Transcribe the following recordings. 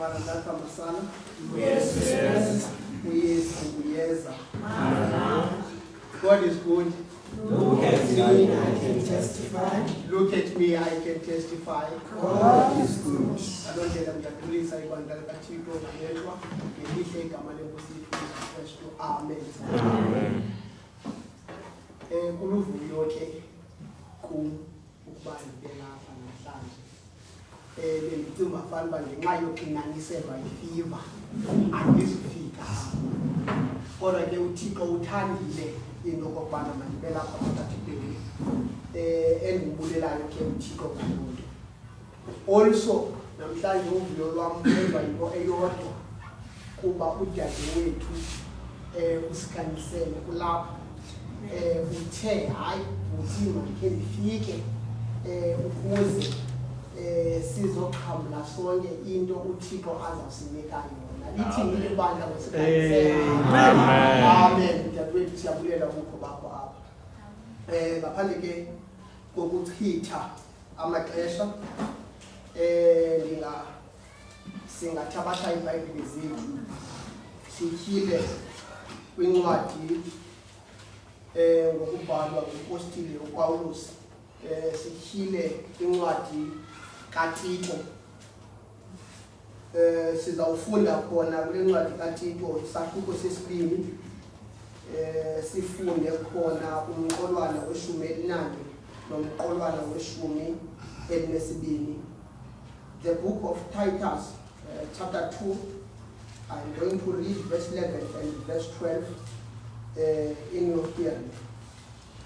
Father, that's our son. Yes. God is good. Look at me, I can testify. Look at me, I can testify. God is good. I don't tell them that please I want that you go Amen. Amen. Kuluvuyo ke ukuba ngibelapha namhlanje. Bengicinga fanele ngenxa yoxinaniselwa ifiva angizifika. Kodwa ke uThixo uthandile into kokubana mandibelapha phakathi kwenu. Endibulelayo ke uThixo ngalonto. Also namhlanje uvuyo lwam lwenza into eyodwa kuba udade wethu usikhanyisele kulapha uthe hayi uthi makhe ndifike ukuze sizoqhamla sonke into uThixo azawusinika yona. Lithini ibandla ngesikhanyisele. Amen. Dadewethu siyabulela ukho bakho apha. Ngaphandle ke kokuchitha amaxesha singathabatha iBhayibhile zethu sityhile kwincwadi ngokubhalwa ngupostile uPawulos sityhile kwincwadi kaTito. Sizawufunda khona kule ncwadi kaTito isahluko sesibini sifunde khona umqolwana we-11 nomqolwana we-12. The book of Titus, chapter 2, I'm going to read verse 11 and verse 12 in your hearing.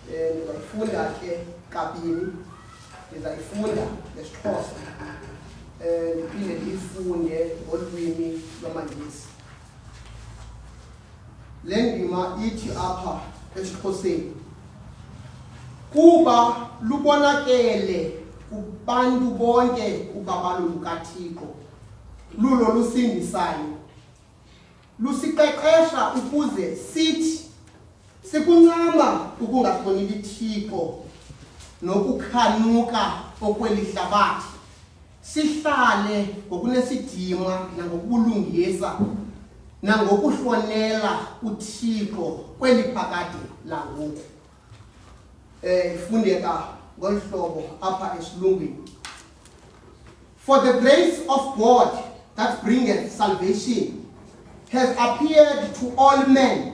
Ngizayifunda ke kabini, ngizayifunda ngesixhosa ndiphinde ndiyifunde ngolwimi lwamaNgesi. Le ndima ithi apha esixhoseni, kuba lubonakele kubantu bonke ubabalo lukaThixo lulo lusindisayo, lusiqeqesha ukuze sithi sikuncama ukungahloniphi Thixo nokukhanuka okweli hlabathi, sihlale ngokunesidima nangokubulungisa nangokuhlonela uThixo kweli phakade langoku. Ifundeka ngolu hlobo apha esilungwini. For the grace of God that bringeth salvation has appeared to all men,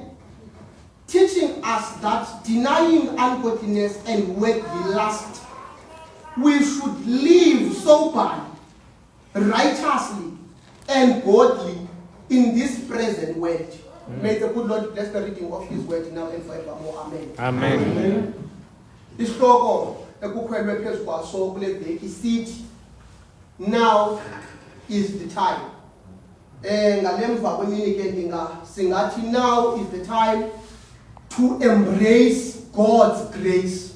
teaching us that denying ungodliness and worldly lust, we should live soberly, righteously, and godly in this present world. May the good Lord bless the reading of His word now and forevermore. Amen. Amen. Isihloko ekukhwelwe phezu kwaso kule veki sithi, now is the time. Ngalemva kwemini ke singathi now is the time to embrace God's grace.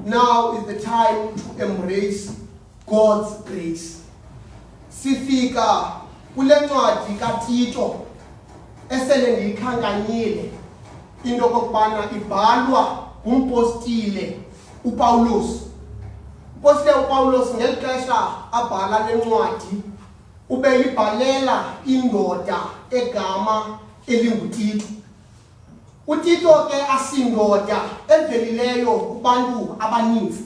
Now is the time to embrace God's grace. Sifika kule ncwadi kaTito esele ngiyikhankanyile into kokubana ibhalwa ngumpostile uPawulos. Upostile uPawulos ngeli xesha abhala le ncwadi ubeyibhalela indoda egama elinguTito. uTito ke asindoda evelileyo kubantu abaninzi.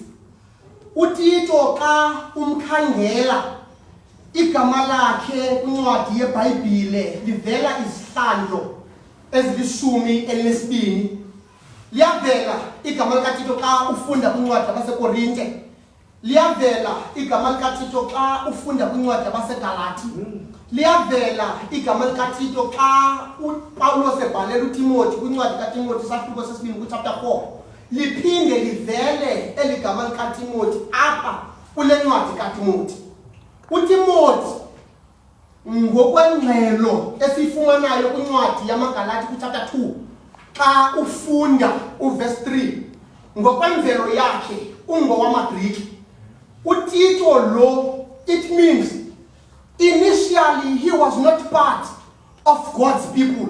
uTito xa umkhangela igama lakhe kwincwadi yeBhayibhile livela izihlandlo ezili-12. Liyavela igama likaTito xa ufunda kwincwadi yabaseKorinte. Liyavela igama likaTito xa ufunda kwincwadi yabaseGalati. Liyavela igama likaTito xa uPawulos ebhalela uTimothy kwincwadi kaTimothy isahluko sesibini kuchapter 4. Liphinde livele eligama likaTimothy apha kule ncwadi kaTimothy. uTimothy ngokwengxelo esifumanayo kwincwadi yamaGalati kuchapter 2 xa ufunda uverse 3, ngokwemvelo yakhe ungowamaGriki. uTito lo, it means initially he was not part of God's people,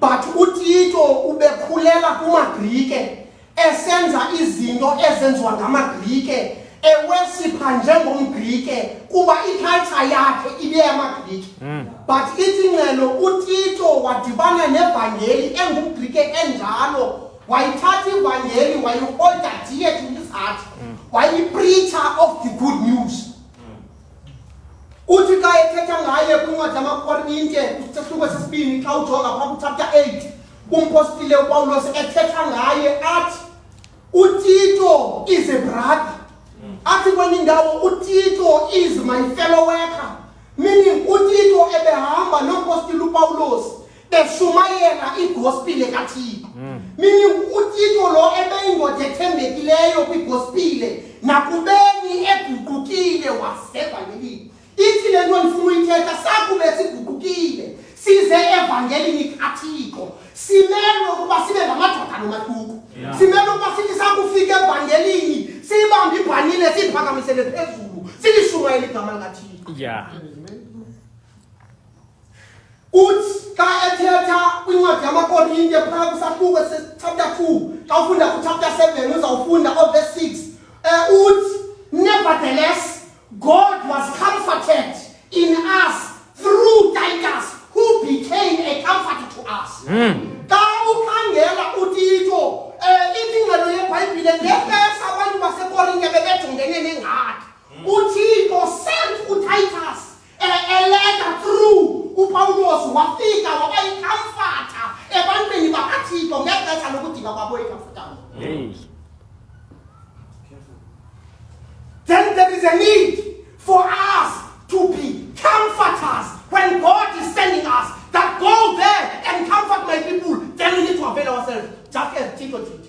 but uTito ubekhulela kumaGrike esenza izinto ezenziwa ngamaGrike ewesipha njengomGrike kuba iculture yakhe ibe yamaGrike. But ithi ingxelo uTito wadibana nevangeli engumGrike enjalo, wayithatha ivangeli wayiholda dear to his heart, wayipreacher of the good news. Uthi xa ethetha ngaye kwincwadi yamaKorinte kwisahluko sesibini xa ujonga phaa chapter 8, umpostile uPawulos ethetha ngaye athi uTito is a brother. Athi kwenye indawo uTito is my fellow worker. Meaning uTito ebehamba nompostile uPawulos beshumayela igospel kaThixo. Meaning uTito lo ebeyindoda ethembekileyo kwigospel nakubeni eguqukile wasevangelini. Ithi le nto ndifuna uyithetha sakube siguqukile size evangelini kaThixo simelwe ukuba sibe ngamadoda nomahluko. Simelwe ukuba sithi sakufika evangelini siyibambe ibhanile siyiphakamisele phezulu silishumayele igama likaThixo. Uthi xa ethetha kwincwadi yamaKorinte phaa kwisahluko chapter 2 xa ufunda kuchapter 7 uzawufunda verse 6 uthi nevertheless God was comforted in us through Titus, who became a comfort to us. Xa ukhangela uTito ingxelo yeBhayibhile ngexesha abantu baseKorinte bebejongene nengxaki, uTito sent uTitus a letter through uPawulos wafika waba yicomforter ebantwini bakaThixo ngexesha lokudinga kwabo icomforter. Then there is a need for us to be comforters when God is sending us, that go there and comfort my people. Then we need to avail ourselves, just as Tito did.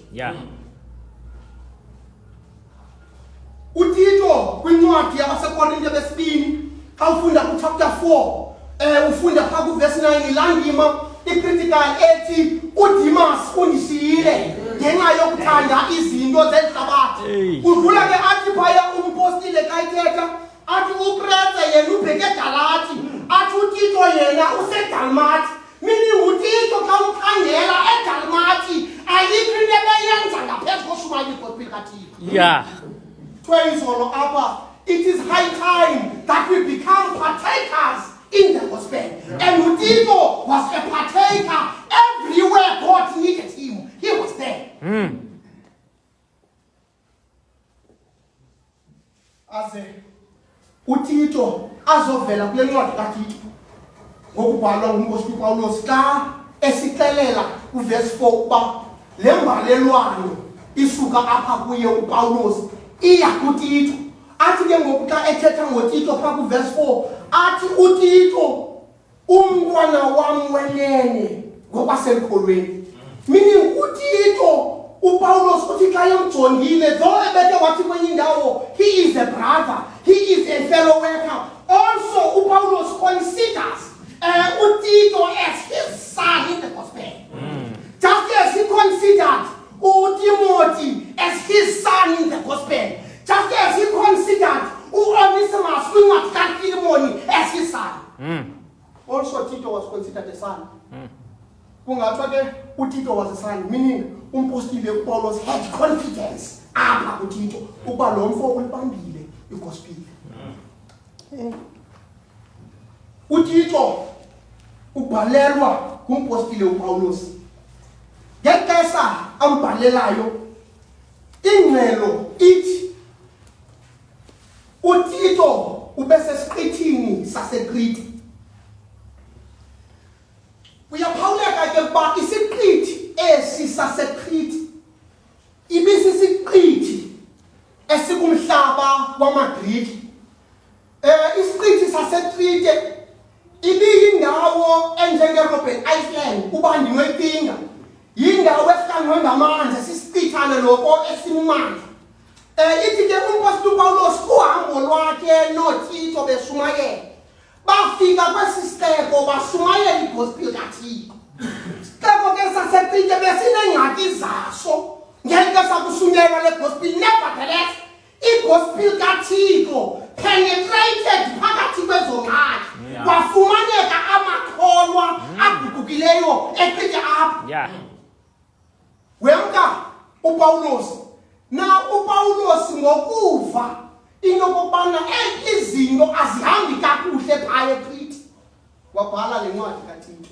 uTito kwincwadi yabaseKorinte besibini xa ufunda kuchapter 4 ufunda phaa kuverse 9 ilandima icritical ethi uDimas undishiyile ngenxa yokuthanda izinto zehlabathi. Udlula ke athi phaya umpostile xa ithetha athi uKrete yena ubheke eGalati, athi uTito yena useDalmati. Meaning uTito xa umkhangela eDalmati ayikho into ebeyenza ngaphezu koshumayela igospel kaThixo. Twenzolo apha, it is high time that we become partakers in the gospel. And uTito was a partaker everywhere God needed him. He was there. Aze uTito azovela kule ncwadi kaTito ngokubhalwa ngumpostoli uPawulos xa esixelela kuverse 4 ukuba le mbalelwano isuka apha kuye uPawulos iya kuTito. Athi ke ngoku xa ethetha ngoTito phaa kuverse 4 athi uTito umntwana wam wenene ngokwasemkholweni. Meaning uTito uPawulos uthi xa emjongile though ebeke wathi kwenye indawo he is a brother, he is a fellow worker, also uPawulos considers uTito as his son in the gospel. Just as he considered uTimothy as his son in the gospel, just as he considered Onesimus kwincwadi kaFilemoni as his son. Also Tito was considered a son. Kungathiwa ke uTito was a son, meaning umpostile uPawulos had confidence apha kuTito ukuba lo mfo ulibambile igospel. uTito ubhalelwa ngumpostile uPawulos. Ngexesha ambhalelayo ingxelo ithi uTito ubesesiqithini saseKrete. Uyaphawuleka ke ukuba isiqithi esi saseKrete ibisisiqithi esikumhlaba wamaGrike. Isiqithi saseKrete ibiyindawo enjengeRobben Island uba ndinoyipinga, yindawo ehlanjwe ngamanzi sisicithana noko esimandla. Ithi ke umpostoli uPawulos kuhambo lwakhe noTito beshumayela bafika kwesi sixeko bashumayela igospel kaThixo. Sixeko ke saseKrete besinengxaki zaso ngexesha kushunyelwa le gospel. Nevertheless igospel kaThixo penetrated phakathi kwezo ngxaki, kwafumaneka amakholwa aguqukileyo eKrete apha. Wemka uPawulos Now uPawulos ngokuva into kokubana izinto azihambi kakuhle phaya eCrete wabhala le ncwadi kaTito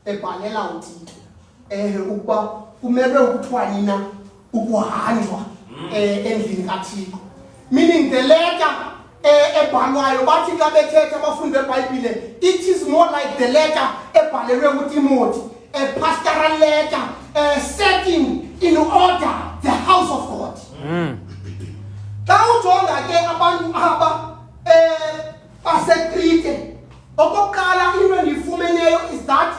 ebhalela uTito ukuba kumele ukuthiwa nina ukuhanjwa endlini kaThixo, meaning the letter ebhalwayo bathi xa bethetha abafundi beBhayibhile, it is more like the letter ebhalelwe uTimothy, a pastoral letter setting in order the house of God. Xa ujonga ke abantu aba baseCrete, okokuqala into endiyifumeneyo is that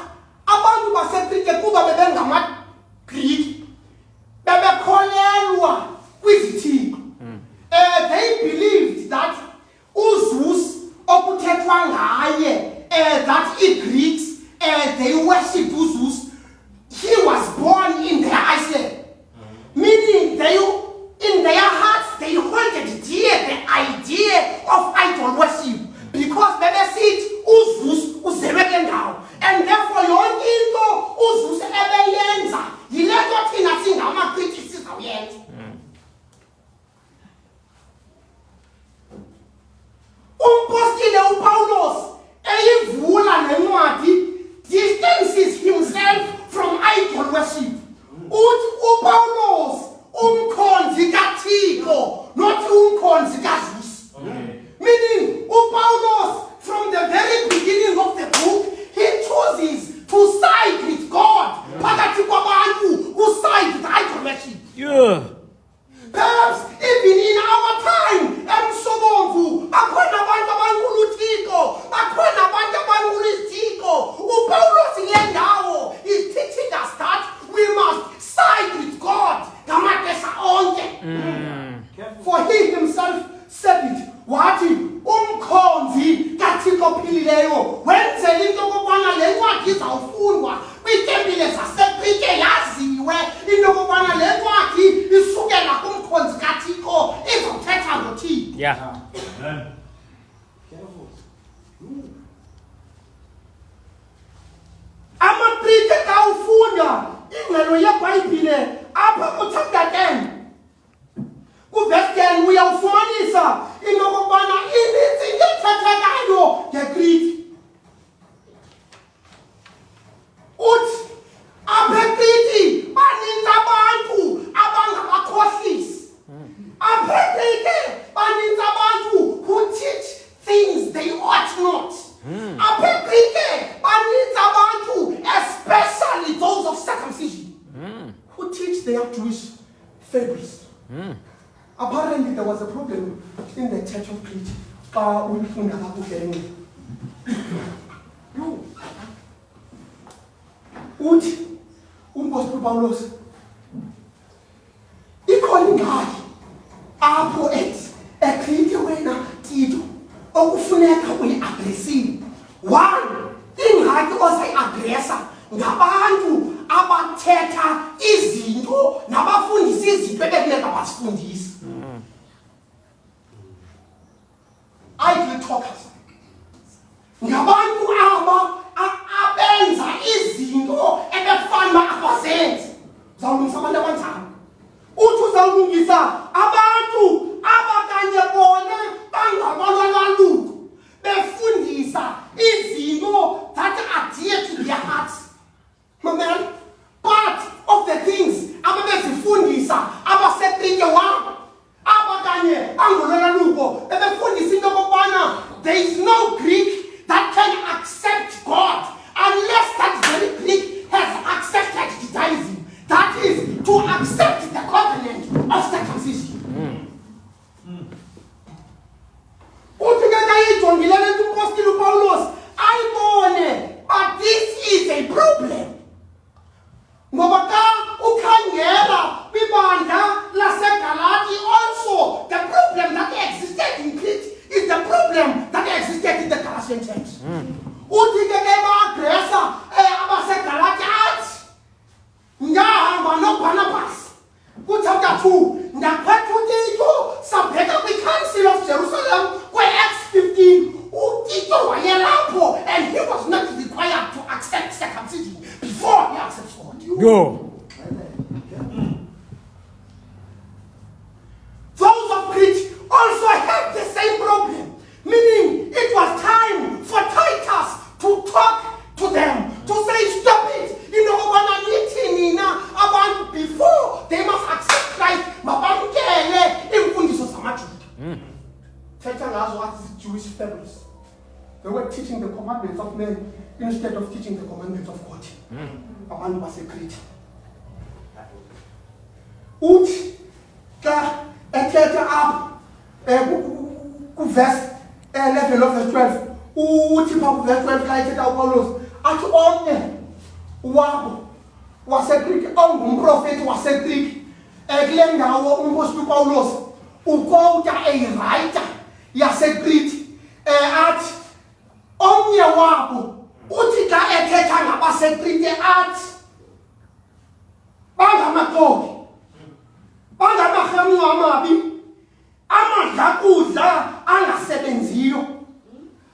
abantu baseCrete kuba bebengamaGrike bebekholelwa kwizithixo. They believed that uZeus okuthethwa ngaye, that iGreeks they worship uZeus. He was born in their Iceland, meaning in their hearts they holded dear the idea of idol worship because they said uZeus uzelwe ndawo, and therefore yonke into uZeus ebeyenza yile nto thina singamaGrike sizawuyenza. Umpostile uPawulos eyivula nencwadi distances himself from idol worship. Uthi uPawulos umkhonzi kaThixo, not umkhonzi kaZeus. Meaning uPawulos from the very beginning of the book he chooses to side with God. Phakathi kwabantu uside with idol worship. Yeah. Perhaps even in our time, emsobomvu bakhona abantu abankulu uThixo, bakhona abantu abankulu izithixo. uPawulos ngale ndawo is teaching us that we must side with God ngamaxesha onke. For he himself said it, wathi umkhonzi kaThixo ophilileyo wenzela into okubana le ncwadi izawufundwa kwiitempile zaseCrete yaziwe into okubana le ncwadi isukela kumkhonzi kaThixo izawuthetha ngoThixo. Yeah. AmaCrete xa ufunda ingxelo yeBhayibhile apha kuchapter 10 kuverse 10 uyawufumanisa into okubana inintsi into ethethekayo ngeCrete. Uthi apha eCrete baninzi abantu abangabakhohlisi. Apha eCrete baninzi abantu who teach things they ought not. Apha eCrete baninzi abantu, especially those of circumcision, who teach their Jewish fables. Apparently there was a problem in the church of Crete. Uthi umpostoli Pawulos ikhona ingxaki apho eCrete wena Tito okufuneka uyiagresile. One, ingxaki ozayiagresa ngabantu abathetha izinto nabafundisa izinto ebekumeka basifundisa. Idle talkers. Ngabantu abenza izinto ebefana abazenzi. Uzawulungisa abantu abanjani? Uthi uzawulungisa abantu abakanye bona bangabalwaluko befundisa izinto that are dear to their hearts. Mamela, part of the things ababezifundisa abaseCrete wabo abakanye angolwaluko befundisa into okubana there is no Greek that can accept God unless that very Greek has accepted Judaism, that is to accept the covenant of circumcision. Uthi ke ayijongile le nto umpostoli uPawulos ayibone, but this is a problem. Ngoba xa ukhangela kwibandla laseGalati also, the problem that existed in Crete is the problem that existed in the Galatian church. Uthi ke ba-agresa abaseGalati athi ngahamba noBarnabas kuchapter 2 ndaphetha uTito sabheka kwi-Council of Jerusalem kwe-Acts 15. uTito wayelapho and he was not required to accept circumcision before he accepts God. Go. They were teaching the commandments of men instead of teaching the commandments of God. Abantu baseCrete. Uthi xa ethetha apha ku-verse 11 of verse 12, uthi pha ku-verse 12 xa ethetha uPawulos athi omnye wabo waseGrike ongumprofethi waseGrike kule ndawo umpostoli uPawulos ukota eyirayita yaseGrete athi omnye wabo uthi xa ethetha ngabaseGrike athi bangamaxoki bangamarhamncwa amabi amadlakudla angasebenziyo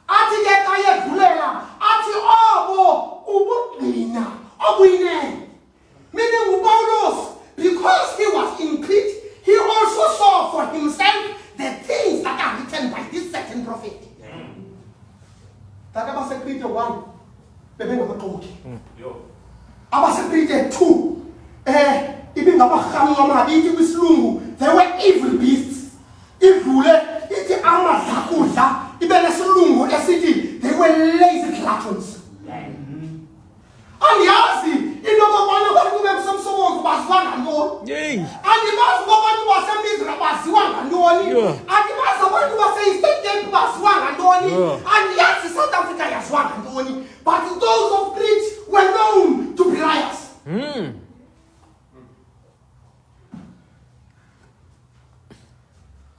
athi ke xa yedlulela athi obo ubugqina obuyinene. Meaning uPawulos, because he was in Crete, he also saw for himself the things that are written by this certain prophet. That abaseCrete 1 bebengamaxoki, abaseCrete 2 ibingabarhamncwa amabi, ithi kwisilungu they were evil beasts. Idlule ithi amadlakudla ibe nesilungu esithi they were lazy gluttons. Andiyazi into yokubana abantu besemsobongo baziwa ngantoni. Andibazi abantu baseMizra baziwa ngantoni. Andibazi abantu base-Eastern Cape baziwa ngantoni. Andiyazi South Africa yaziwa ngantoni. But those of Crete were known to be liars.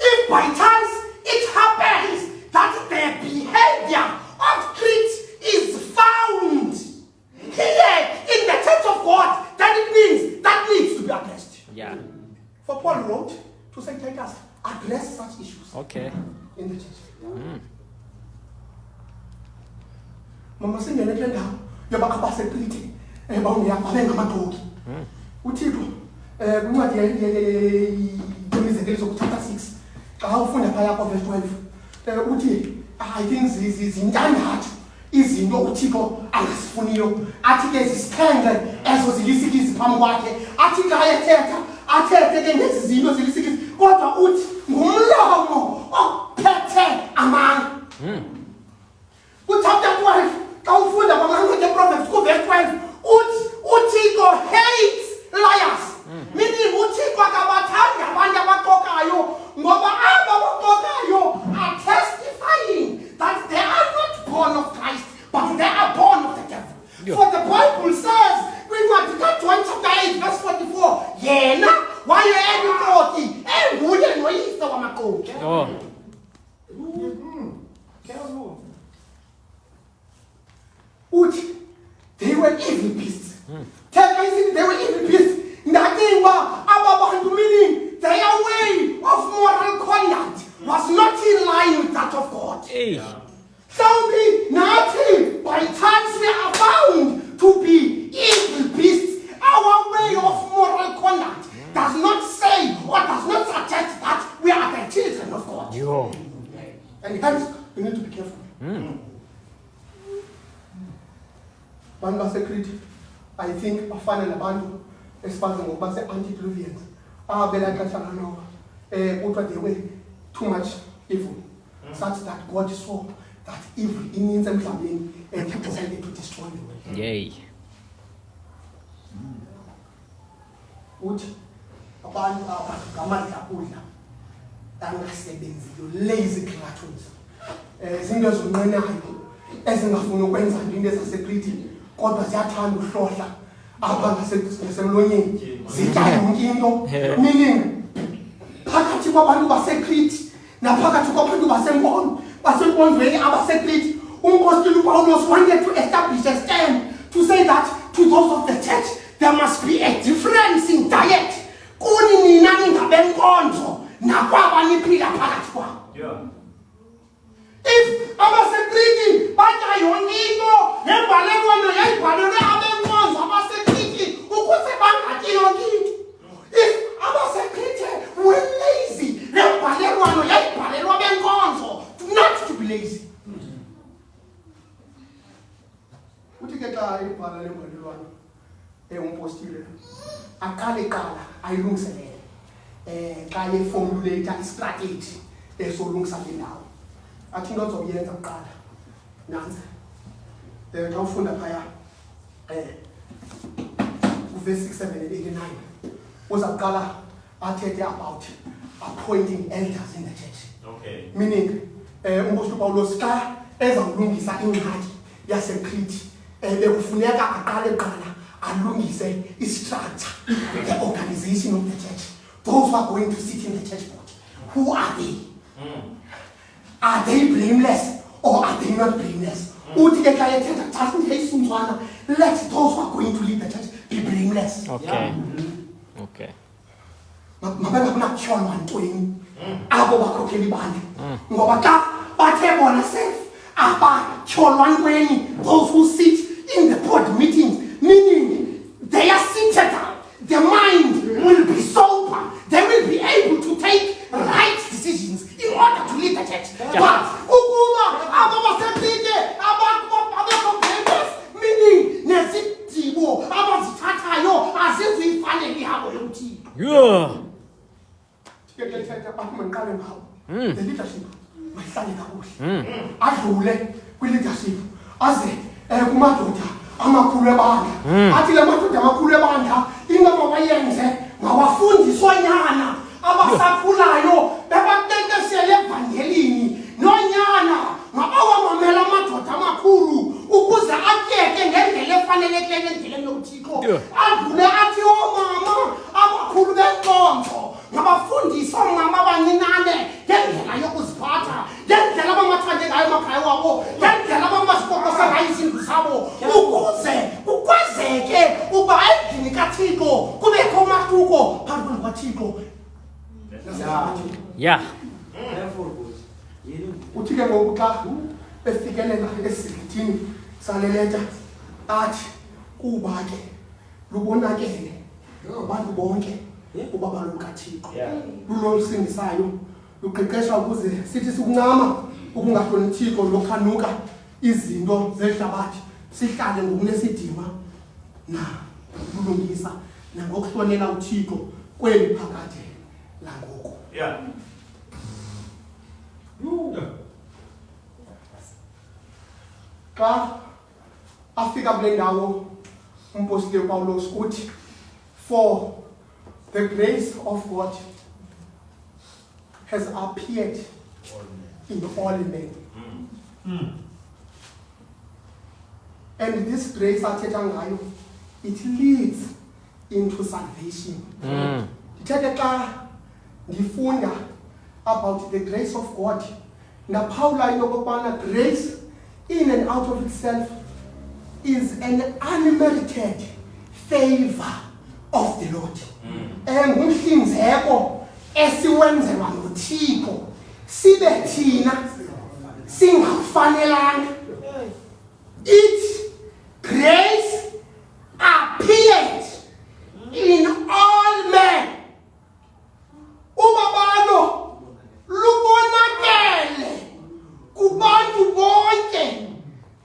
If by chance it happens that the behavior of Crete is found here in the church of God, then it means that needs to be addressed. Yeah. For Paul wrote to say, take us, address such issues in the church. Mama singene kule ndawo yoba abaseCrete bawungamaxoki. uThixo kwincwadi yemizekeliso zokuthatha 6 xa ufunda phaya verse 12 uthi I think zintandathu izinto uThixo angasifuniyo, athi ke zisixhenxe ezo zilisikizi phambi kwakhe, athi xa ethetha athethe ke ngezi zinto zilisikizi kodwa uthi ngumlomo ophethe amanga. Chapter 12 xa ufunda kwamancwadi eProverbs ku-verse 12 uthi uThixo hates liars. Meaning uThixo akabathandi abantu abaxokayo, ngoba aba baxokayo are testifying that they are not born of Christ, but they are born of the devil. For the Bible says, kwincwadi kaJohn chapter 8 verse 44, yena waye emxoki enguye noyise wamaxoki. Uthi they were evil beasts. Tell me, they were evil beasts. Nothing but aba bantu, meaning their way of moral conduct was not in line with that of God. So be nothing by chance we are bound to be evil beasts. Our way of moral conduct does not say or does not suggest that we are the children of God. And hence we need to be careful. Bantu baseCrete, I think bafana nabantu esibazi ngokuba se-antediluvians abela xesha lanoba kuthiwa they were too much evil, such that God saw that evil inintsi emhlabeni and he decided to destroy them. Yay. Uthi abantu aba ngamadlakudla angasebenziyo, lazy gluttons, zinto ezinqenayo ezingafuni ukwenza into ezaseCrete kodwa ziyathanda uhlohla apha ngasemlonyeni, zitya yonke into. Meaning phakathi kwabantu baseCrete naphakathi kwabantu basenkonzweni abaseCrete, umpostoli uPawulos wanted to establish a stand to say that to those of the church there must be a difference in diet. Kuni nina ningabenkonzo nakwaba niphila phakathi kwabo. If abaseCrete batya yonke into nembalelwano yayibhalelwe abenkonzo abaseCrete ukuze bangatyi yonke into. If abaseCrete were lazy, nembalelwano yayibhalelwe abenkonzo not to be lazy. Uthi ke xa ibhala lembalelwano umpostile aqale qala ayilungiselele xa yeformulate istrategy esolungisa le ndawo. Athi into ozoyenza kuqala nansi xa ufunda phaya verse 6, 7 and 89 uzaqala athethe about appointing elders in the church. Okay. Meaning umpostoli Paulos xa ezawulungisa ingxaki yaseCrete bekufuneka aqale qala alungise istructure, the organization of the church. Those who are going to sit in the church board, who are they? Are they blameless or are they not blameless? Let those who are going to lead the church be blameless. Okay. Okay. Mabengakunakutyholwa ntweni abo bakhokheli bani ngoba xa bathe bona self abatyholwa ntweni, those who sit in the board meetings, meaning they are seated down, their mind will be sober, they will be able to take right decisions in order to lead the church. But ukuba abo baseplike abakho-blameless, meaning nezidingo abazithathayo azizuyifanele ihabo yokuthini. Yeah. The leadership mayihlale kakuhle adlule kwi-leadership aze kumadoda amakhulu ebandla athi le madoda amakhulu ebandla into mabayenze mawafundiswanyana abasakhulayo bebatekesele evangelini nonyana mabawamamela amadoda amakhulu ukuze atyeke ngendlela efanelekileyo endleleni yokuthixo adlule athi oomama abakhulu benkonzo ngabafundisa oomama abancinane ngendlela yokuziphatha, ngendlela abamathande ngayo emakhaya wabo, ngendlela abamasipokosa ngayo izindlu zabo, ukuze kukwazeke uba endlini kaThixo kubekho umahluko phakathi kwaThixo. Yeah. Uthi ke ngoku xa efikelela esigithini sale leta athi kuba ke lubonakele abantu bonke uba balukaThixo lulolusindisayo luqeqeshwa ukuze sithi sikuncama ukungahlonithiko lokhanuka izinto zehlabathi sihlale ngokunesidima na lulungisa nangokuhlonela uThixo kweli phakade langoku. Yeah. Xa afika kule ndawo umpostoli Paulos uthi, for the grace of God has appeared in all men. And this grace athetha ngayo, it leads into salvation. Ndithethe xa ndifunda about the grace of God, ndaphawula into yokokubana grace in and out of itself is an unmerited favor of the Lord. Ngumhlinzeko esiwenzelwa nguThixo sibe thina singafanelanga. Its grace appeared in all men. Ubabalo lubonakele kubantu bonke.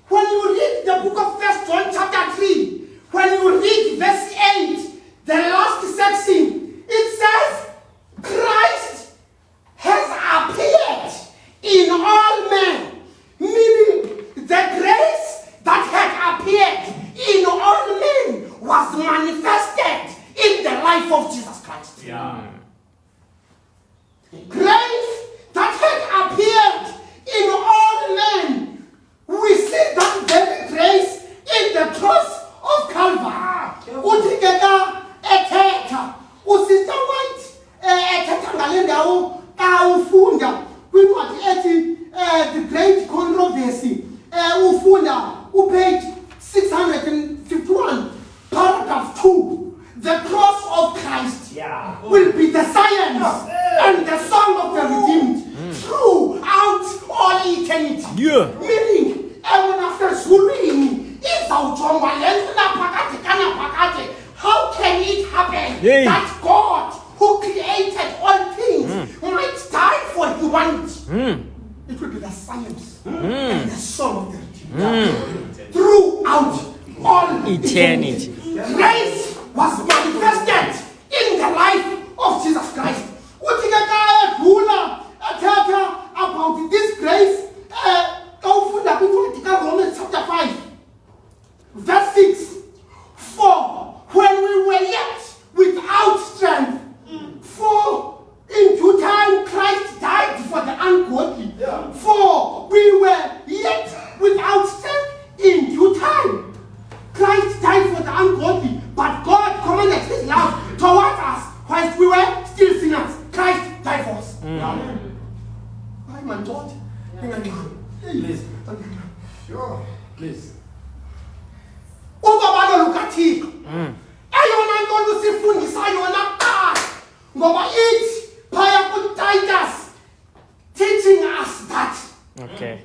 When you read the book of 1 John chapter 3, when you read verse 8, the last section, it says, Christ has appeared in all men, meaning the grace that had appeared in all men was manifested in the life of Jesus Christ. Yeah. Grace that had appeared in all men, we see that very grace in the cross of Calvary. Uthikeka ethetha usister White ethetha ngale ndawo xa ufunda kwincwadi ethi the great controversy, ufunda upage 651 paragraph 2, the cross of Christ will be the science and the song of the redeemed throughout all eternity. Meaning after schooling izawujongwa le nto naphakade kanaphakade. How can it happen that God, who created all things, might die for humanity? It will be the science and the song of the redeemed throughout all eternity. Grace was manifested in the life of Jesus Christ. About this grace, Please. Sure. Please. Uba baloluka Thixo. Eyona nto lusifundisa yona kuqala ngoba ithi phaya kuTitus teaching us that. Okay.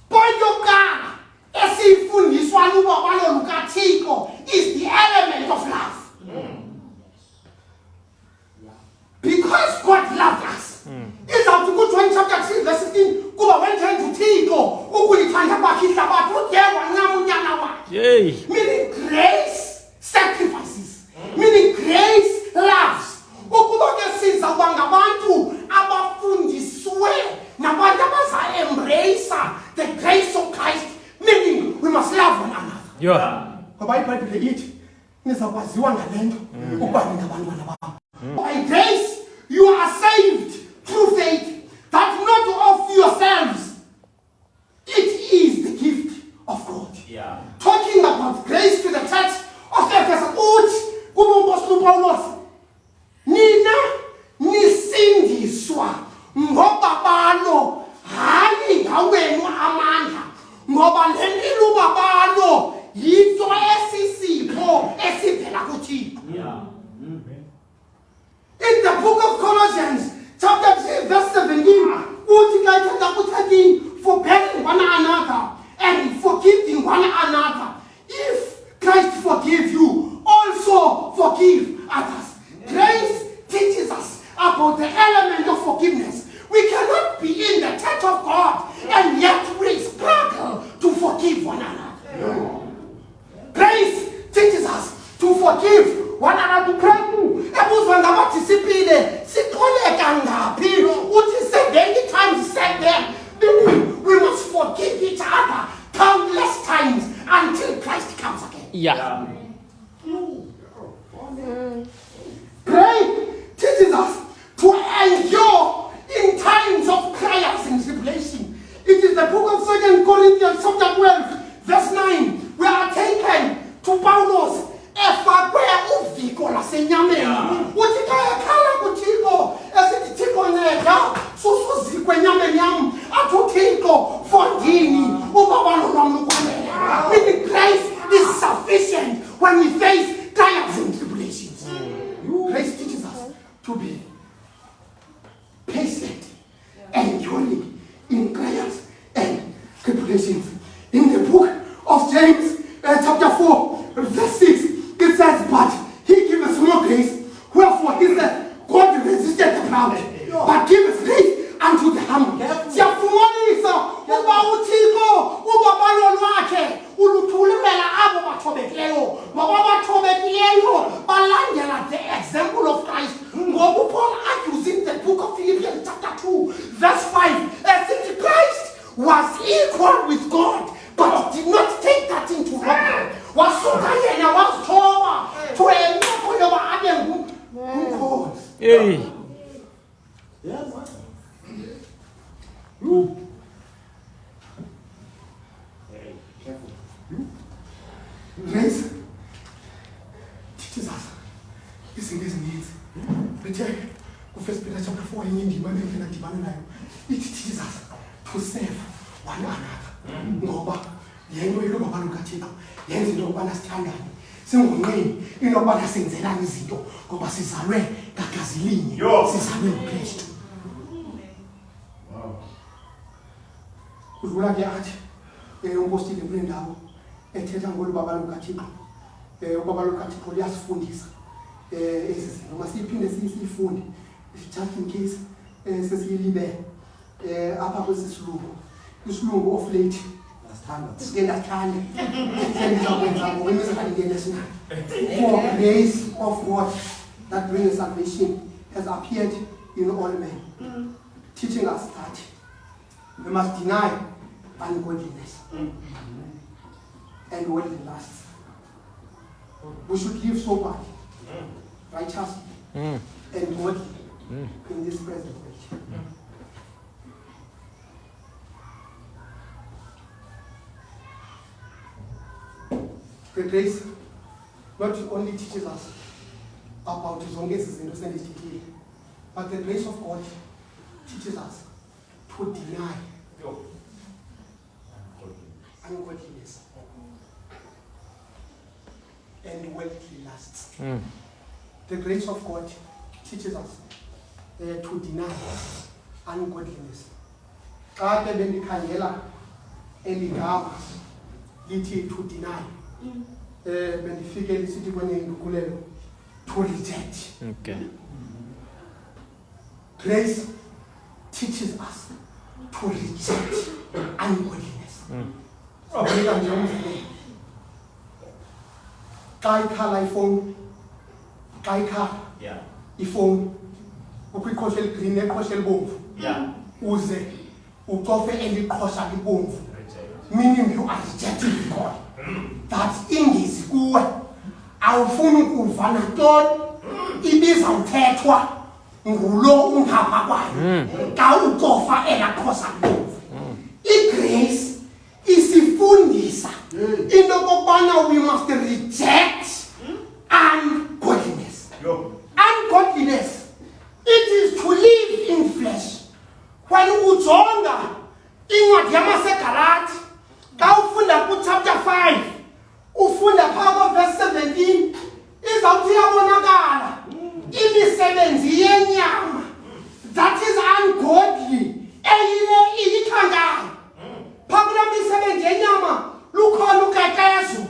Point yokuqala esifundiswa luba baloluka Thixo is the element of love. Because God loved us. It's out to go 20 chapter 6 verse 16. Kuba when turn to Thixo ukulithanda kwakhe ihlabathi uDewa ncamunyana wakhe. Yay. Meaning grace sacrifices. Meaning grace loves. Ukuba ke siza uba ngabantu abafundiswe nabantu abaza embrace the grace of Christ. Meaning we must love one another. Yeah. Ngoba iBhayibhile ithi nizakwaziwa ngale nto ukuba ningabantwana bam. By grace you are saved through faith, that not of yourselves. It is the gift of God. Yeah. Talking about grace to the church of Ephesus. Kubumpostoli Paulos. Nina nisindiswa ngoba balo hayi ngawenu amandla. Ngoba lempilo babalo yinto esisipho esivela kuThixo. Yeah. In the book of Colossians, chapter 3, verse 17, forbearing one another and forgiving one another. If Christ forgive you, also forgive others. Grace teaches us about the element of forgiveness. We cannot be in the church of God and yet we struggle to forgive one another. Grace teaches us to forgive one another. Ebuzwa ngabaDisipline siqoleka ngaphi uthi 70 times 7. We must forgive each other countless times until Christ comes again. Yeah. Grace teaches us to endure in times of trials and tribulation. It is the book of 2 Corinthians chapter 12 verse 9. We are taken to Paulos efakwe uviko lasenyameni. Uthi xa ekhala kuThixo esithi Thixo nceda susuzikwe enyameni yam athi uThixo fondini ubabalo lwam lukwanele. Meaning grace is sufficient when we face trials and tribulations. Grace teaches us to be patient, enduring in trials and tribulations. In the book of James, chapter 4, verse 6, it says, but he giveth more grace, wherefore he said, God resisted the proud, but giveth grace unto the humble. Siyafumanisa uba uThixo ubabalo lwakhe uluthulela abo bathobekileyo. Ngoba bathobekileyo balandela the example of Christ. Ngoba Paul argues in the book of Philippians chapter 2 verse 5 as if Christ was equal with God but did not take that into robbery. Wasuka yena wazithoba to emeko yoba abe ngumkhosi. Hey. Grace teaches us izinto ezininzi. Bethe ku-1 Peter chapter 4 enye indima ebengena dibana nayo. It teaches us to serve one another. Ngoba yento yokuba abantu kaThixo yenza into yokubana sithandane. Singonqeni into yokubana senzelane izinto ngoba sizalwe ngagazi linye. Sizalwe nguKristu. Udlula ke athi umpostile kule ndawo ethetha ngolu babalo kaThixo. Ubabalo kaThixo liyasifundisa ezi zinto. Masiphinde siyifunde just in case sesiyilibele apha kwesisilungu. Isilungu of late Stand-up-hand. For grace of God that brings salvation has appeared in all men, teaching us that we must deny ungodliness and worldly lusts. We should live soberly, righteously, and godly in this present age. The grace not only teaches us about zonke ezi zinto sendizithethile, but the grace of God teaches us to deny ungodliness, and worldly lusts. The grace of God teaches us to deny ungodliness. Xa ke bendikhangela eligama lithi to deny, bendifike lisithi kwenye indukulelo to reject. Okay. Grace teaches us to reject ungodliness. Abeka nje umzekelo. Xa ikhala ifowuni, xa ikhala ifowuni, ukwiqhosha eligreen neqhosha elibomvu, uze ucofe eliqhosha libomvu, meaning you are rejecting God. That ingezi kuwe, awufuni ukuva nantoni ibizawuthethwa ngulo ungapha kwayo xa ucofa elaqhosha libomvu. I-grace isifundisa into okokubana we must reject ungodliness. Ungodliness, it is to live in flesh. When ujonga incwadi yamaseGalati, xa ufunda ku-chapter 5, ufunda phaa verse 17, izawuthi iyabonakala imisebenzi yenyama, that is ungodly, eyile iyithandayo. Phaa kula misebenzi yenyama lukhona uqeqesho,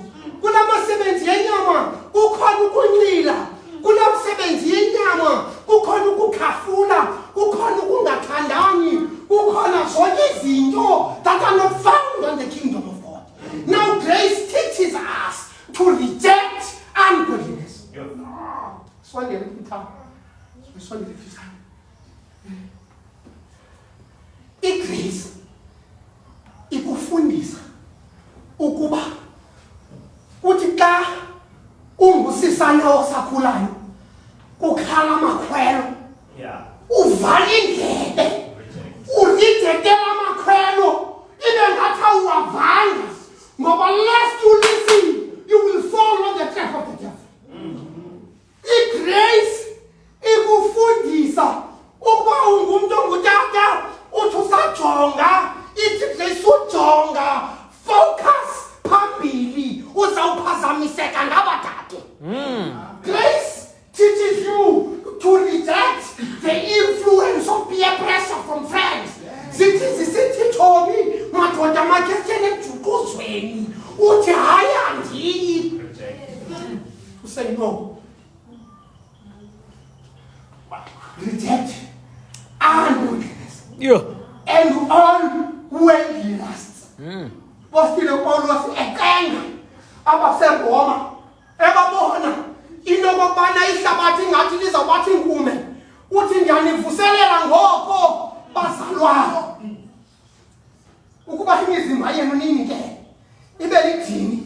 kula misebenzi yenyama kukhona ukuncila, kula misebenzi yenyama kukhona ukukhafula, kukhona ukungathandani, kukhona zonke izinto that are not found in the kingdom of God. Now grace teaches us to reject ungodliness. Sondele mthamo. Sondele mthamo. I-grace ikufundisa ukuba uthi xa ungusisana osakhulayo kukhala amakhwelo, uvala indlebe, uridekela amakhwelo, ibe ngathi awuwavanga, ngoba lest you listen, you will fall on the trap of the devil. I-grace ikufundisa ukuba ungumntu ongutata, uthi usajonga, ithi grace ujonga, focus phambili, uzawuphazamiseka ngabadade. Grace teaches you to reject the influence of peer pressure from friends. Zithi zisithi Thobi, madoda makhethe emjuxuzweni, uthi hayi andiyi. To say no. Reject ungodliness. And all worldly lusts. Postile Paulus ekenga abaseRoma ebabona into yokubana ihlabathi ngathi lizawubathi inkume, uthi ndiyanivuselela ngoko bazalwayo ukuba imizimba yenu nini ke ibe lidini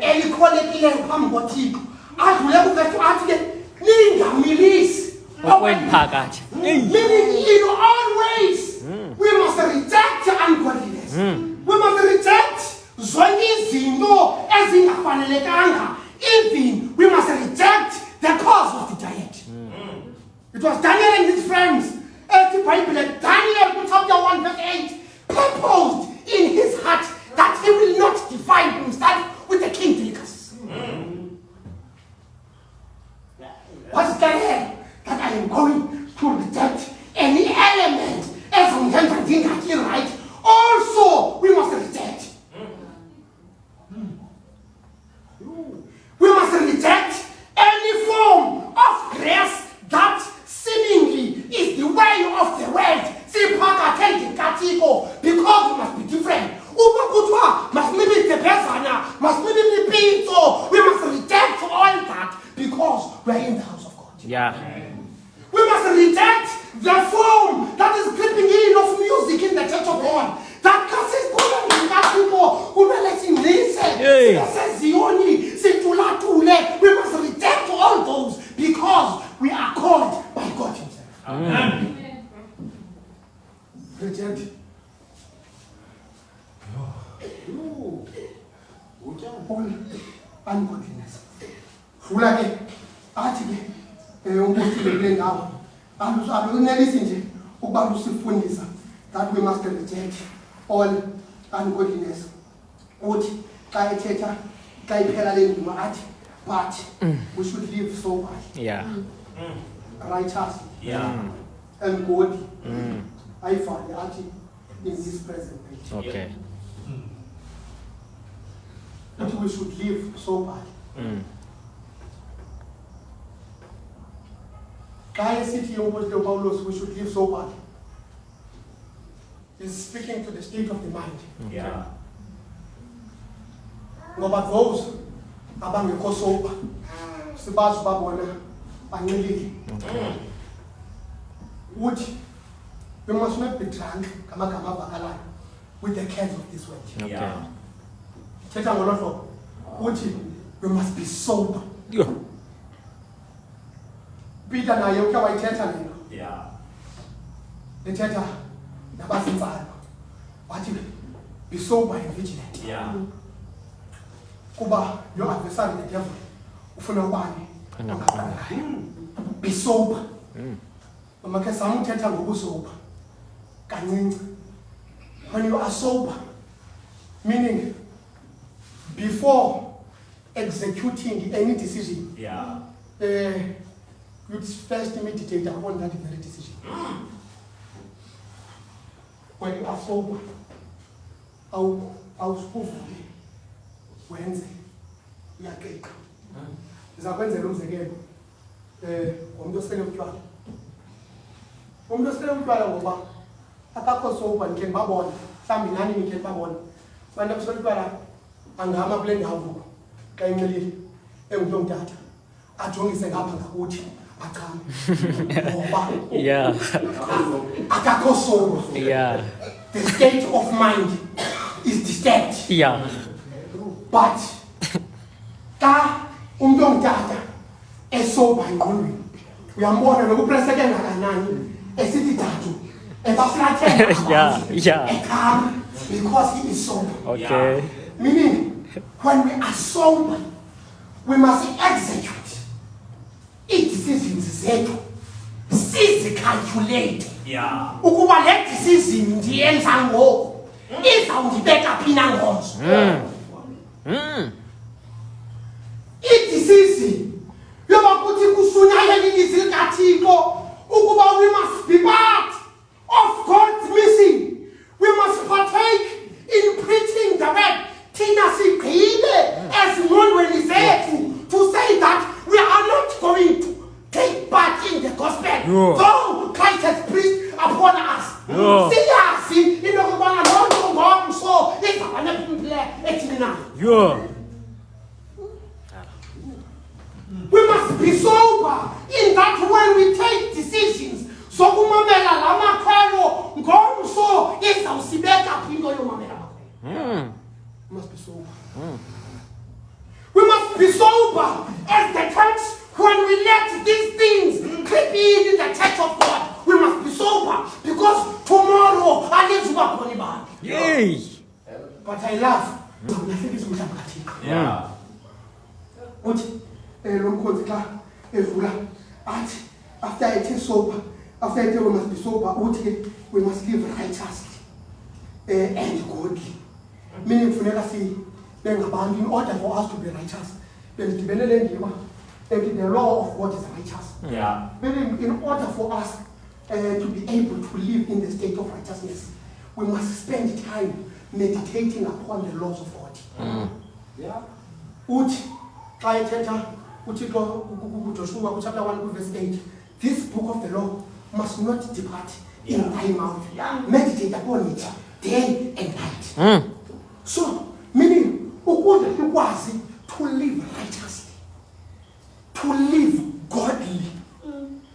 elikholekileyo phambi koThixo, adlule kuvethu athi ke ningamilisi okwenphakathi. Meaning in all ways we must reject ungodliness. We must reject zonke izinto ezingafanelekanga. Even we must reject the cause of the diet. It was Daniel and his friends. The Bible, Daniel chapter 1 verse 8, proposed in his heart that he will not defile himself with the king delicacies. What's Daniel? That I am going to reject any element as on the right. Also, we must reject. We must reject any form of grace that seemingly is the way of the world. Because we must be different. Must maybe the bezana, must maybe the pizza. We must reject all that because we are in the house of God. We must reject the form that is creeping in of music in the church of God. That causes people who are letting listen. We must reject all those because we are called by God Himself. Amen. Reject. All ungodliness. Fulake, athi ke ngawo. Alunelisi nje ukuba lusifundisa that we must reject all ungodliness. uthi xa ethetha xa iphela le ndima athi but we should live soberly, Yeah. righteously, Yeah. and godly. Ayivale athi in this present age. Okay. Uthi we should live soberly. Xa esithi umpostile uPawulos we should live soberly, he's speaking to the state of the mind. Yeah. Ngoba those abangekho sober sibazi uba bona banxilile. Uthi we must not be drunk ngamagama avakalayo with the cares of this world. Okay. Yeah. Thetha ngolo hlobo uthi we must be sober. Yeah. Peter naye ukhe wayithetha lena, Yeah. ethetha nabazimfalo wathi be sober and vigilant. Yeah. Kuba your adversary the devil ufuna ubani Ufuna ongaqalayo. Be sober. Noma ke sam uthetha ngokusober kancinci. When you are sober, meaning before executing any decision, Yeah. you first meditate upon that very decision. When you are sober, awusikuvuke wenze uyaqiqa. Ndiza kwenzela umzekelo ngomntu osele utywala. Umntu osele utywala ngoba akakho sober ndikhe ndibabona, mhlawumbi nani nikhe ndibabona. Abantu abasele utywala angama kule ndawo ngoku xa inxilile engumntu ongutata ajongise ngapha ngakuthi achame ngoba Yeah. akakho sober. Yeah. The state of mind is disturbed. Yeah. But xa umuntu ongutata esoba engqondweni uyambona nokupreseke ngakanani esithi dadu ebaflathela Yeah. ekhama because he is sober. Okay. Meaning, when we are sober, we must execute ii-decisions zethu sizicalculate Yeah. ukuba le decision ndiyenza ngoku izawundibeka phi na ngomso. Idecision yoba kuthi kusunyalela ilizwi likaThixo ukuba we must be part of God's mission. We must partake in preaching the word. Thina sigqibe ezingqondweni zethu to say that we are not going to take part in the gospel. Though Christ has preached upon us. Siyazi into yokubana loo nto ngomso izawuba nephumile ethini na. Yeah. We must be sober in that when we take decisions. Sokumamela la makhwelo ngomso izawusibeka phi into yomamela makhwelo. We must be sober. We must be sober as the church when we let these things creep in the church of God. We must be sober because tomorrow alizuba khona ibali. Yay. But I love nafikisa umhlaba kaThixo. Yeah. Uthi lo mkhonzi xa evula athi after ethe sober, after ethe we must be sober, uthi we must live righteously and godly. Meaning funeka bengabantu in order for us to be righteous. Bendibele le ndima and the law of God is righteous. Yeah. Meaning in order for us to be able to live in the state of righteousness, we must spend time meditating upon the laws of God. Yeah. Uthi xa ethetha uThixo kuJoshua chapter 1 verse 8, this book of the law must not depart in thy mouth. Meditate upon it day and night. So, meaning ukuze sikwazi to live righteously, to live godly,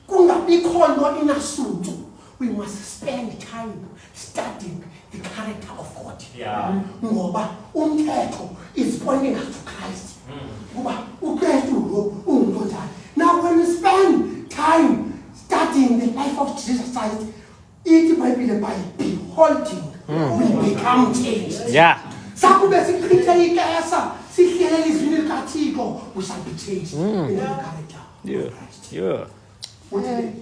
kungabikho nto inasuthu, we must spend time studying the character of God. Yeah. Ngoba umthetho is pointing us to Christ. Kuba uKristu lo ungumuntu onjani. Now when we spend time studying the life of Jesus Christ, ithi iBhayibhile by beholding we become changed. Yeah. Sakube sichithe ixesha sihlele elizwini likaThixo, we shall be changed in the character Yeah. of Christ. Yeah. Uthi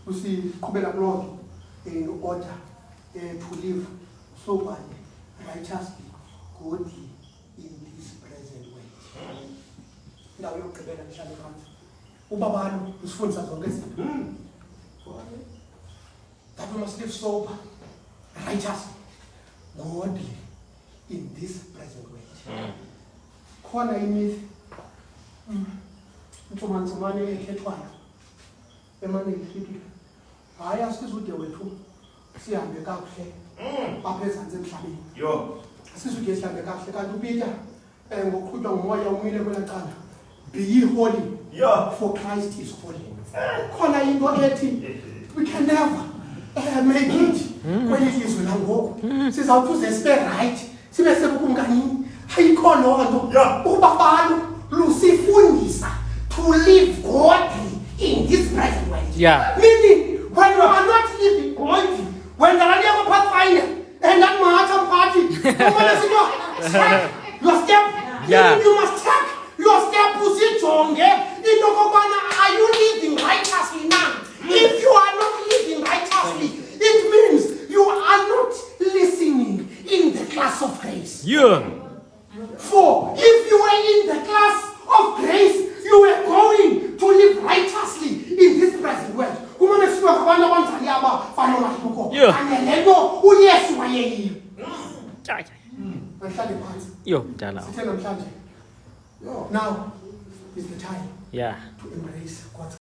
usiqhubela kuloo nto in order to live soberly, righteously, godly, ndiyokugqibela ndihlale phantsi. Ubabalo usifundisa zonke izinto. That we must live sober, righteous, godly in this present world. Khona imithi intshumantsumane ekhethwayo emane ifike. Hayi asikuzude wethu sihambe kakuhle apha ezantsi emhlabeni. Asisuke sihambe kakuhle kanti uPeter ngokuqhutywa ngumoya umile kwelacala. Be ye holy, for Christ is holy. Khona into ethi we can never make it kweli lizwe langoku. Sizawuthi sibe right, sibe sebukumkanini. Ayikho loo nto. Ubabalo lusifundisa to live godly in this present world. Meaning, when you are not living godly, when there are never pathfinder and that Mahatma party, your step, meaning you must check your step. Are you living righteously now? If you are not living righteously, it means you are not listening in the class of grace. For if you were in the class of grace, you were going to live righteously in this present world. Now is the time to embrace God's